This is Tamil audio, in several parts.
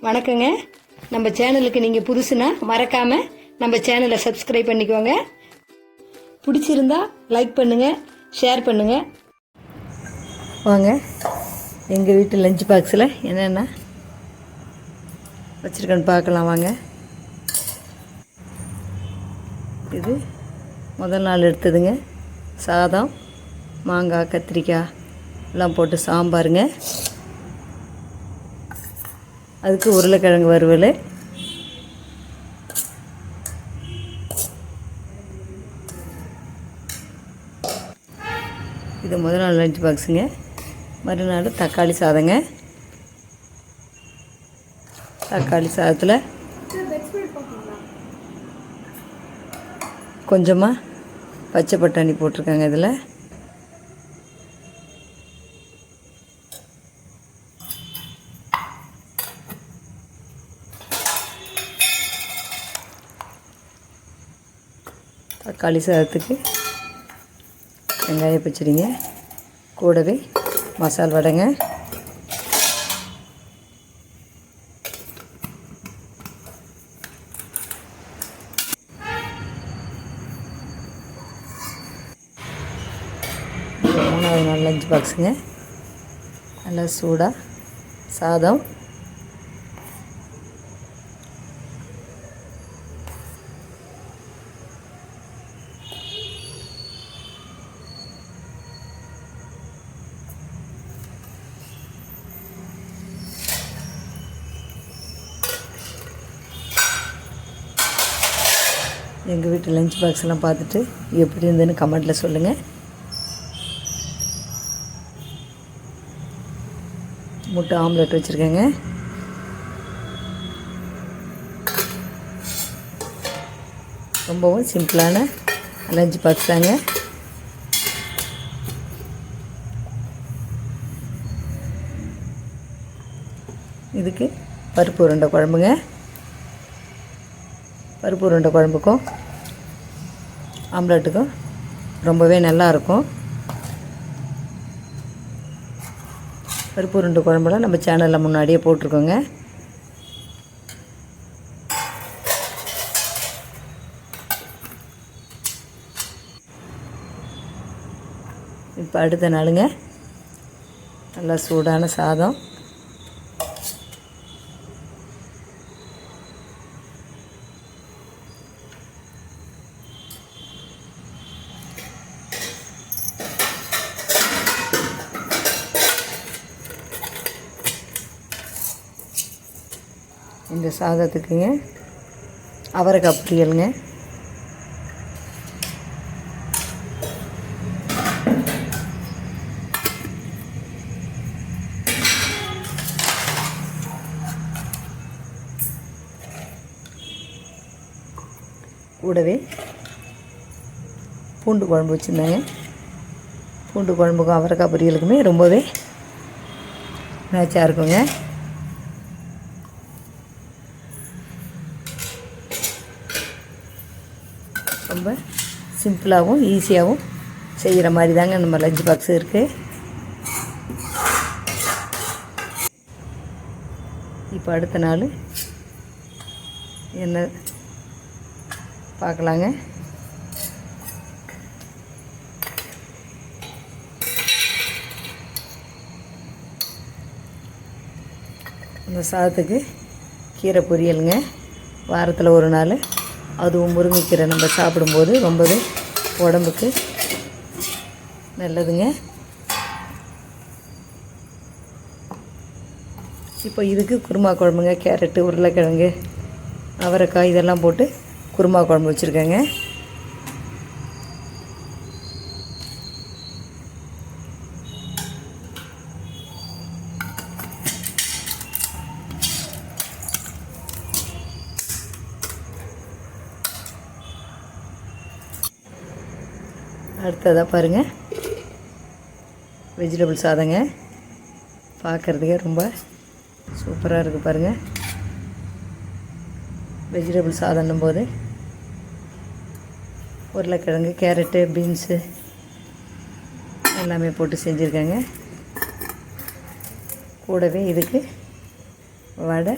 வணக்கங்க. நம்ம சேனலுக்கு நீங்கள் புதுசுனா மறக்காமல் நம்ம சேனலை சப்ஸ்கிரைப் பண்ணிக்கோங்க. பிடிச்சிருந்தா லைக் பண்ணுங்கள், ஷேர் பண்ணுங்கள். வாங்க, எங்கள் வீட்டு லஞ்ச் பாக்ஸில் என்னென்ன வச்சுருக்கேன்னு பார்க்கலாம் வாங்க. இது முதல் நாள் எடுத்ததுங்க. சாதம், மாங்காய், கத்திரிக்காய் எல்லாம் போட்டு சாம்பாருங்க. அதுக்கு உருளைக்கிழங்கு வறுவல். இது முதல் நாள் லஞ்ச் பாக்ஸுங்க. மறுநாள் தக்காளி சாதங்க. தக்காளி சாதத்தில் கொஞ்சமாக பச்சை பட்டாணி போட்டிருக்காங்க. இதில் தக்காளி சாதத்துக்கு வெங்காய பச்சடிங்க, கூடவே மசால் வடைங்க. மூணாவது நாள் லஞ்ச் பாக்ஸுங்க. நல்லா சூடாக சாதம், எங்கள் வீட்டு லஞ்ச் பாக்ஸ்லாம் பார்த்துட்டு எப்படி இருந்ததுன்னு கமெண்ட்டில் சொல்லுங்கள். முட்டை ஆம்லெட் வச்சுருக்கேங்க. ரொம்பவும் சிம்பிளான லஞ்ச் பாக்ஸ் தாங்க. இதுக்கு பருப்பு உருண்டை குழம்புங்க. பருப்பு உருண்டை குழம்புக்கும் ஆம்லெட்டுக்கும் ரொம்பவே நல்லாயிருக்கும். பருப்பு உருண்டை குழம்புலாம் நம்ம சேனலில் முன்னாடியே போட்டிருக்கோங்க. இப்போ அடுத்த நாளுங்க நல்லா சூடான சாதம், இந்த சாதத்துக்குங்க அவரைக்காய் பொரியலுங்க. கூடவே பூண்டு குழம்பு வச்சுருந்தாங்க. பூண்டு குழம்புக்கும் அவரைக்காய் பொரியலுக்குமே ரொம்பவே மேட்சாக இருக்குங்க. ரொம்ப சிம்பிளாகவும் ஈஸியாகவும் செய்கிற மாதிரி தாங்க நம்ம லஞ்ச் பாக்ஸ் இருக்குது. இப்போ அடுத்த நாள் என்ன பார்க்கலாங்க. அந்த சாதத்துக்கு கீரை பொரியலுங்க. வாரத்தில் ஒரு நாள், அதுவும் முருங்கைக்கீரை நம்ம சாப்பிடும்போது ரொம்பவே உடம்புக்கு நல்லதுங்க. இப்போ இதுக்கு குருமா குழம்புங்க. கேரட்டு, உருளைக்கிழங்கு, அவரைக்காய் இதெல்லாம் போட்டு குருமா குழம்பு வச்சுருக்கேங்க. அடுத்ததாக பாருங்கள், வெஜிடபிள் சாதங்க. பார்க்குறதுக்கே ரொம்ப சூப்பராக இருக்குது பாருங்கள். வெஜிடபிள் சாதம்னும் போது உருளைக்கிழங்கு, கேரட்டு, பீன்ஸு எல்லாமே போட்டு செஞ்சுருக்கேங்க. கூடவே இதுக்கு வடை,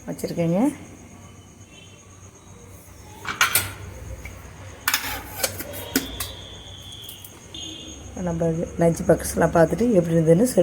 வச்சுருக்கேங்க. நம்ம லஞ்ச் பாக்ஸ்லாம் பார்த்துட்டு எப்படி இருந்ததுன்னு சொல்லு.